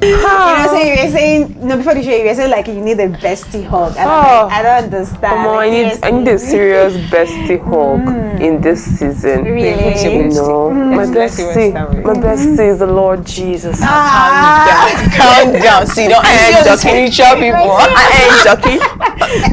So you were saying, no, before the show, you were saying like you need a bestie hug. And I don't understand. Come on, I need a serious bestie hug in this season. Really? No, my bestie is the Lord Jesus. Calm down. See, don't I see spiritual people. I ain't joking.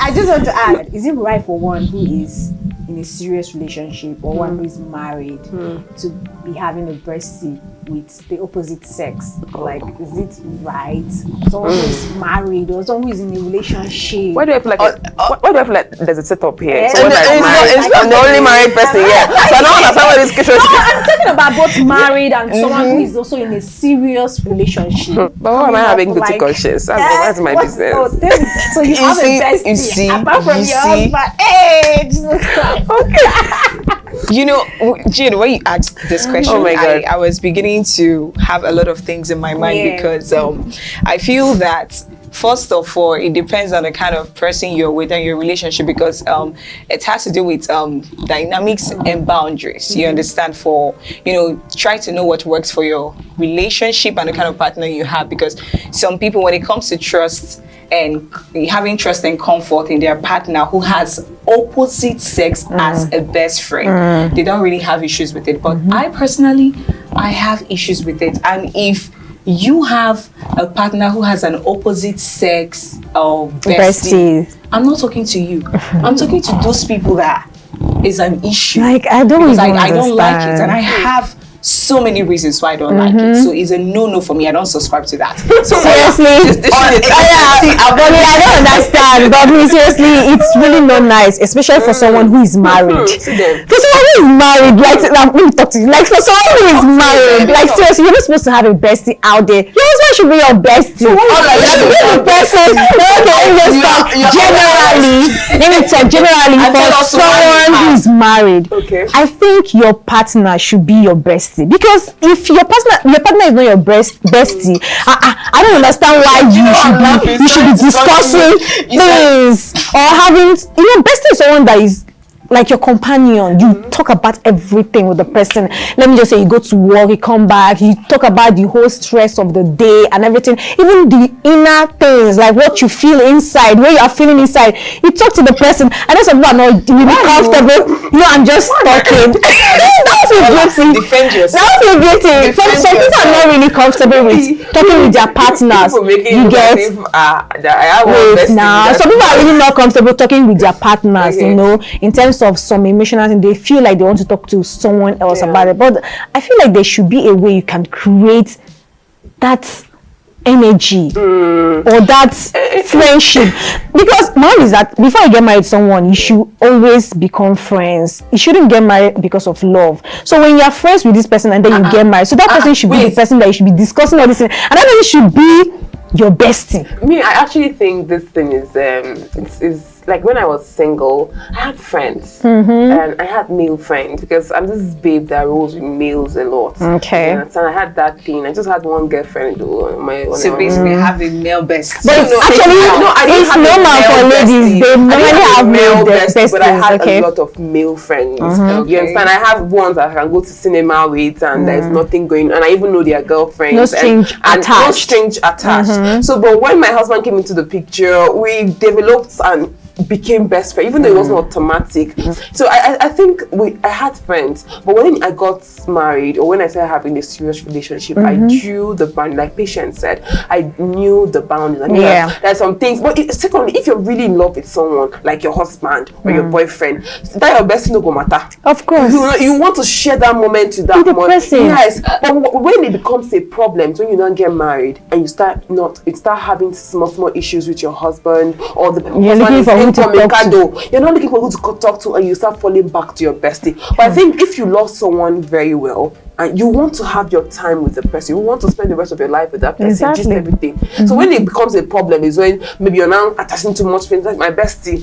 I just want to ask, is it right for one who is in a serious relationship or one who is married to be having a bestie with the opposite sex? Like, is it right? Someone who is married or someone who is in a relationship? Why do I feel like there's a setup here? Yeah. I'm the only married person here. So I don't understand what this question is. I'm talking about both married and someone who is also in a serious relationship. But why am I having guilty conscience? That's my business. So you have a bestie apart from your husband. Hey, Jesus Christ. Okay. You know, Jane, when you asked this question, oh my God. I was beginning to have a lot of things in my mind because I feel that first of all, it depends on the kind of person you're with and your relationship, because it has to do with dynamics and boundaries. You understand? Try to know what works for your relationship and the kind of partner you have, because some people, when it comes to trust and having trust and comfort in their partner who has opposite sex as a best friend, they don't really have issues with it. But I personally, I have issues with it. And if you have a partner who has an opposite sex bestie, I'm not talking to you. I'm talking to those people that is an issue. Like, I don't even I don't like it, and I have so many reasons why I don't like it. So it's a no for me. I don't subscribe to that. So seriously, I don't understand. But seriously, it's really not nice, especially for someone who is married. For someone who is married, like, let me talk to you. Like, for someone who is married, like, seriously, you're not supposed to have a bestie out there. Your husband should be your bestie. Generally, for someone who is married, I think your partner should be your bestie. Because if your partner is not your bestie, I don't understand why you should be discussing things or having, bestie is someone that is like your companion. You talk about everything with the person. Let me just say, you go to work, you come back, you talk about the whole stress of the day and everything, even the inner things, like what you feel inside, where you are feeling inside. You talk to the person, and then some people are not really comfortable. I'm just talking. Don't feel guilty. Defend yourself. Don't feel guilty. Some people are not really comfortable with talking with their partners. You get some people are really not comfortable talking with their partners. In terms of some emotional thing, they feel like they want to talk to someone else about it. But I feel like there should be a way you can create that energy or that friendship, because my own is that before you get married to someone, you should always become friends. You shouldn't get married because of love. So when you're friends with this person and then you get married, so that person should be the person that you should be discussing all this thing, and that person should be your bestie. I actually think this thing is like when I was single, I had friends and I had male friends because I'm this babe that rolls with males a lot. Okay. And I had that thing. I just had one girlfriend. So basically, have a male bestie. But it's normal for ladies. They normally have male besties. But I had a lot of male friends. You understand? I have ones that I can go to cinema with, and there's nothing going. And I even know their girlfriends. No strange attached. No strange attached. So, but when my husband came into the picture, we developed and became best friends, even though it wasn't automatic. So I think I had friends, but when I got married or when I started having a serious relationship, I drew the boundary. Like Patience said, I knew the boundaries. I knew that there's some things. But secondly, if you're really in love with someone, like your husband or your boyfriend, that your bestie no go matter. Of course, you want to share that moment with that person. Yes, but when it becomes a problem, when you don't get married and you start having small issues with your husband, or the husband you're not looking for who to talk to, and you start falling back to your bestie. But I think if you love someone very well and you want to have your time with the person, you want to spend the rest of your life with that person, just everything. So when it becomes a problem is when maybe you're now attaching too much things, like my bestie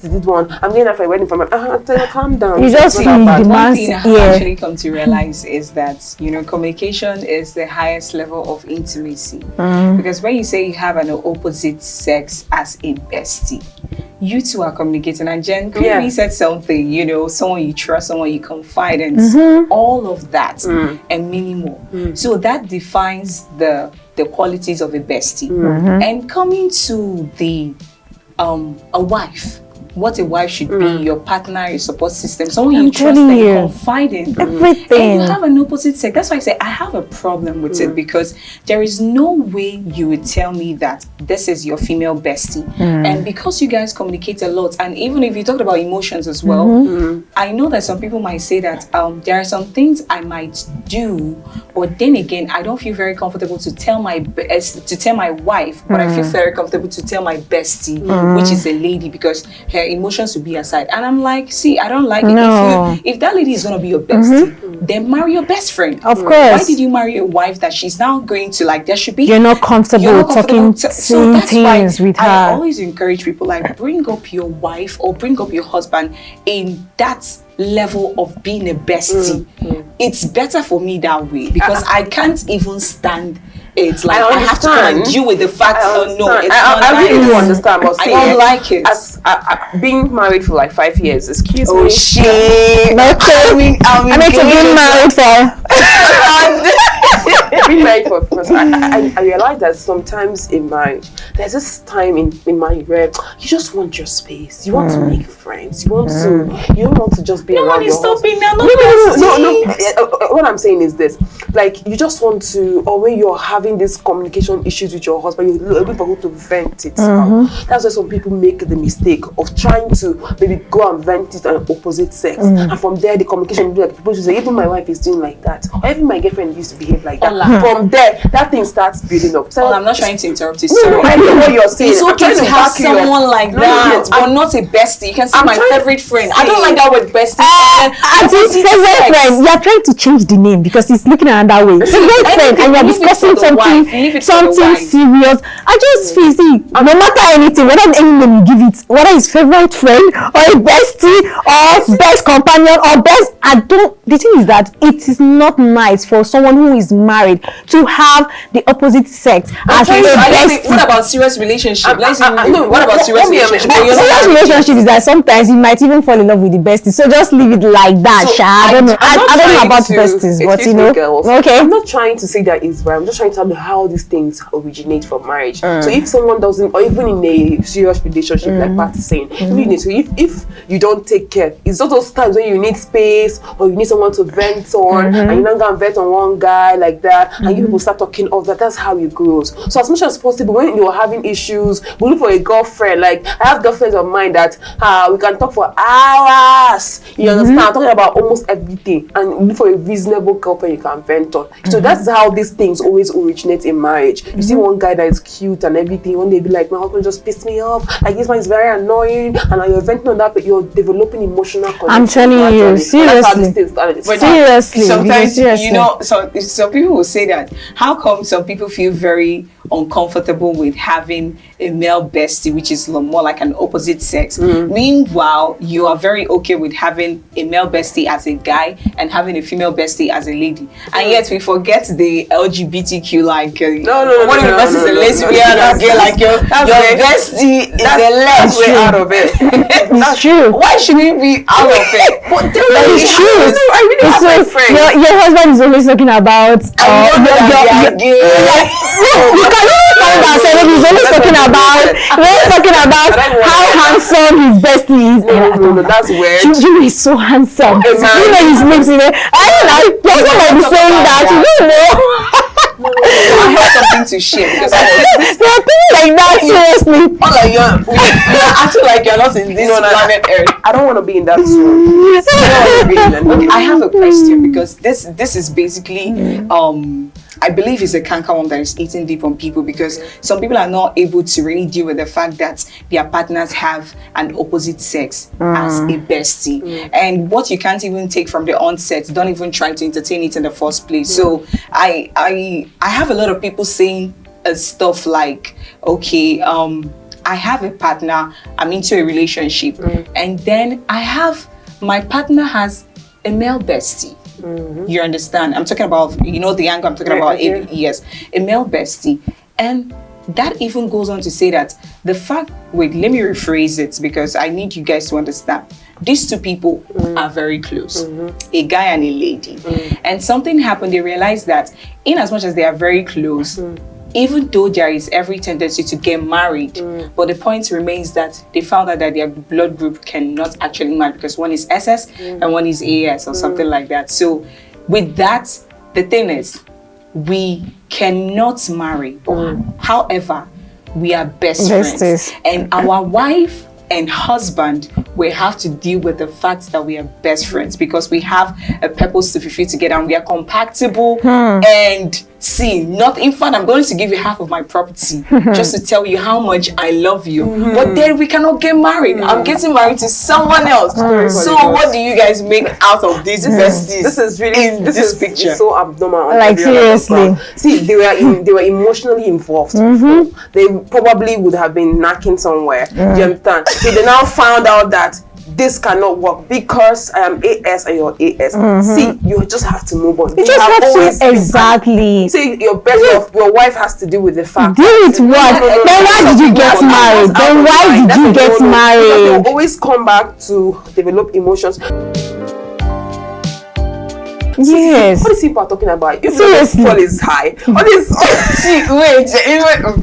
did one, I'm going after a wedding from calm down. You just feel one thing I have actually come to realize is that communication is the highest level of intimacy. Because when you say you have an opposite sex as a bestie, you two are communicating, and Jen clearly said something, you know, someone you trust, someone you confide in, all of that and many more. So that defines the qualities of a bestie. And coming to the a wife, what a wife should be, your partner, your support system, someone you trust and confide in. Everything. And you have an opposite sex. That's why I say I have a problem with it, because there is no way you would tell me that this is your female bestie. And because you guys communicate a lot, and even if you talked about emotions as well, I know that some people might say that there are some things I might do, but then again, I don't feel very comfortable to tell my wife, but I feel very comfortable to tell my bestie, which is a lady, because her emotions will be aside. And I'm like, see, I don't like it. If that lady is going to be your bestie, then marry your best friend. Of course. Why did you marry a wife that she's now going to, like, there should be... You're not comfortable talking things with her. I always encourage people, like, bring up your wife or bring up your husband in that level of being a bestie. It's better for me that way, because I can't even stand it. Like, I have to kind of deal with the fact that no, it's not I really nice. do understand, but I don't like it. As being married for like 5 years, excuse me. Oh shit! I mean to be married for. Being married for I realize that sometimes in marriage, there's this time in marriage where you just want your space. You want to make friends. You want to. You don't want to just be around your husband. No. What I'm saying is this: like, you just want to, or when you're having these communication issues with your husband, you're able to vent it out. That's why some people make the mistake of trying to maybe go and vent it on opposite sex, and from there the communication will be like, people say, even my wife is doing like that, or even my girlfriend used to behave like that. From there, that thing starts building up. So I'm not trying to interrupt you. No, I know what you're saying. It's okay to have someone like that, but not a bestie. You can say my favorite friend. I don't like that word bestie. Favorite friend. You're trying to change the name because it's looking another way. Favorite friend, and you're discussing something serious. I just feel, see, no matter anything, whether any name you give it, whether it's favorite friend or a bestie or best companion or best, the thing is that it is not nice for someone who is married to have the opposite sex as a bestie. What about serious relationship? What about serious relationship? Serious relationship is that sometimes you might even fall in love with the bestie. So just leave it like that. So I don't know. I don't know about besties, but you know. Girls, okay. I'm not trying to say that it's right. I'm just trying to tell you how these things originate from marriage. So if someone doesn't, or even in a serious relationship, like Pat is saying, if you don't take care, it's not those times when you need space or you need someone to vent on, and you're not gonna vent on one guy like that, and you people start talking of that. That's how it grows. So as much as possible, when you're having issues, we look for a girlfriend. Like, I have girlfriends of mine that we can talk for hours. You understand? I'm talking about almost everything, and look for a reasonable girlfriend you can vent on. So that's how these things always originate in marriage. You see one guy that is cute and everything, one day be like, my husband just pissed me off. Like, this man is very annoying, and you're venting on that, but you're developing emotional connection. I'm telling you, seriously. Seriously. Sometimes, you know, so some people will say that, how come some people feel very uncomfortable with having a male bestie, which is more like an opposite sex? Meanwhile, you are very okay with having a male bestie as a guy and having a female bestie as a lady. And yet we forget the LGBTQ, like, one of the best is a lesbian or gay, like your bestie is a lesbian. Way out of it. That's true. Why should we be out of it? But that is true. I really have my friends. Your husband is always talking about you can he's always talking about how handsome his bestie is. No, that's weird. You know, he's so handsome. You know, his lips in it. I don't know. You're going to be saying that. You don't know. I have something to share, because you're thinking like that, seriously. You're acting like you're not in this planet Earth. I don't want to be in that zone. Okay, I have a question, because this is basically I believe it's a cankerworm that is eating deep on people, because some people are not able to really deal with the fact that their partners have an opposite sex as a bestie. And what you can't even take from the onset, don't even try to entertain it in the first place. So I have a lot of people saying stuff like, okay, I have a partner, I'm into a relationship, and then my partner has a male bestie. You understand? I'm talking about, you know, the angle I'm talking about. Yes, a male bestie. And that even goes on to say that let me rephrase it, because I need you guys to understand. These two people are very close, a guy and a lady. And something happened, they realized that in as much as they are very close, even though there is every tendency to get married, but the point remains that they found out that their blood group cannot actually marry, because one is SS and one is AS or something like that. So with that, the thing is, we cannot marry. However, we are best friends. And our wife and husband will have to deal with the fact that we are best friends, because we have a purpose to fulfill together and we are compatible. And see, not in fact, I'm going to give you half of my property just to tell you how much I love you. But then we cannot get married. I'm getting married to someone else. So what do you guys make out of these besties? This is really in this picture. So abnormal. Like seriously. See, they were emotionally involved. They probably would have been knocking somewhere. Do you understand? So they now found out that this cannot work because I am AS and you're AS. See, you just have to move on. You just have to, exactly. See, your wife has to deal with the fact. Deal with what? Then why did you get married? Then why did you get married? Because they will always come back to develop emotions. Yes. What these people are talking about? If Seriously. the fuel is high.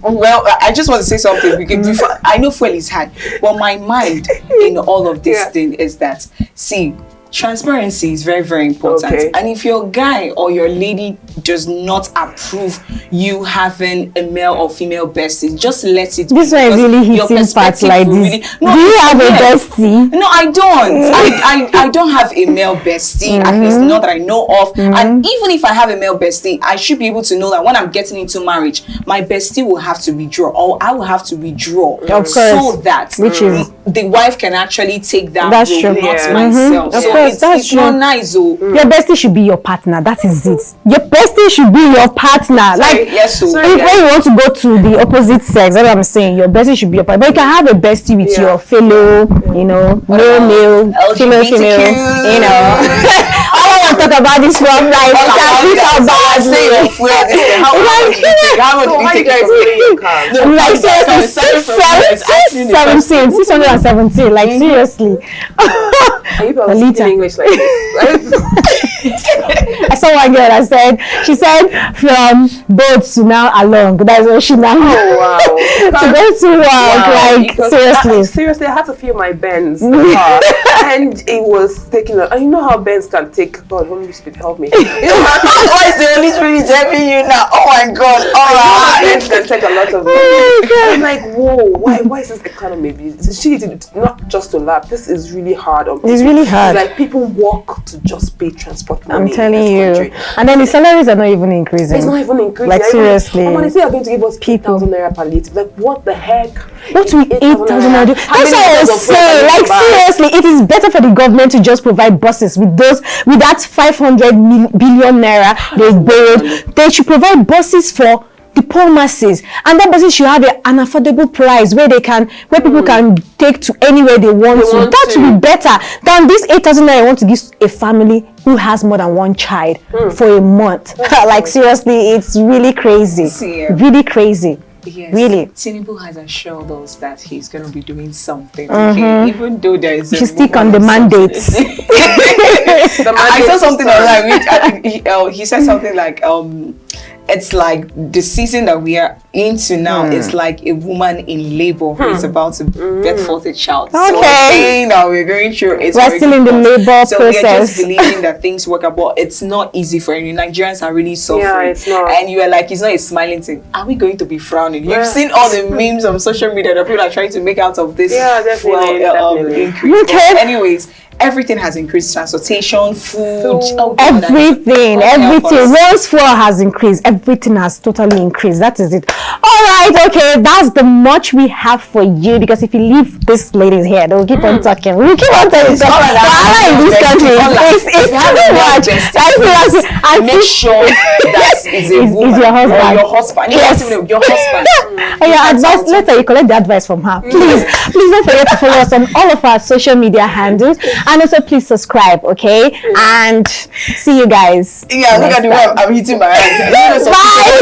Well, I just want to say something, because I know fuel is high, but my mind in all of this thing is that, see, transparency is very, very important. And if your guy or your lady does not approve you having a male or female bestie, just let it be. This one really hits parts like this. Really, do you have a bestie? No, I don't. I don't have a male bestie, at least not that I know of. And even if I have a male bestie, I should be able to know that when I'm getting into marriage, my bestie will have to withdraw, or I will have to withdraw, so that the wife can actually take that role, not myself. So it's not nice. Your bestie should be your partner. That is it. Your bestie should be your partner. Like, when you want to go to the opposite sex, that's what I'm saying. Your bestie should be your partner. But you can have a bestie with your fellow, male, female, you know. I don't want to talk about this one. Like, like seriously, 617. Like seriously. Are you speaking English like this? I saw one girl she said from both to now along. That's what she now. Oh wow. To go to work, like seriously, I had to feel my Benz and it was taking and you know how Benz can take. God, Holy Spirit, help me. You know why is the Holy Spirit helping you now? Oh my God! Benz can take a lot of money. I'm like, whoa, why is this economy? It's not just to laugh. This is really hard on people. It's really hard. Like people work to just pay transport money. I'm telling you. And then the salaries are not even increasing. It's not even increasing. Like seriously. When they say they're going to give us 8,000 naira per litre, like what the heck? What will 8,000 naira do? That's what I was saying. Like seriously, it is better for the government to just provide buses with that 500 billion naira they borrowed. They should provide buses for the poor masses, and that buses should have an affordable price where people can take to anywhere they want to. That would be better than this 8,000 I want to give a family who has more than one child for a month. Like seriously, it's really crazy. Really crazy. Yes, really. Tinubu has assured us that he's going to be doing something. Okay, even though there is. You stick on the mandates. I saw something online. He said something like, it's like the season that we are into now is like a woman in labor who is about to birth forth a child. Okay. So saying that we're going through we're still in the labor process. So we are just believing that things work out, but it's not easy for you. Nigerians are really suffering. Yeah, it's not. And you are like, it's not a smiling thing. Are we going to be frowning? You've seen all the memes on social media that people are trying to make out of this. Yeah, definitely. Increase. Okay. Anyways, everything has increased. Transportation, food, everything. Once fuel has increased, everything has totally increased. That is it. All right, okay, that's the much we have for you, because if you leave this ladies here, they'll keep on talking. We'll keep on talking. In this country, it's too much. Make sure that is your husband. Or your husband. Yes, your husband. And your advice later, you collect the advice from her. Please don't forget to follow us on all of our social media handles. And also please subscribe, okay? And see you guys. Yeah, look at the way I'm hitting my eyes. Bye.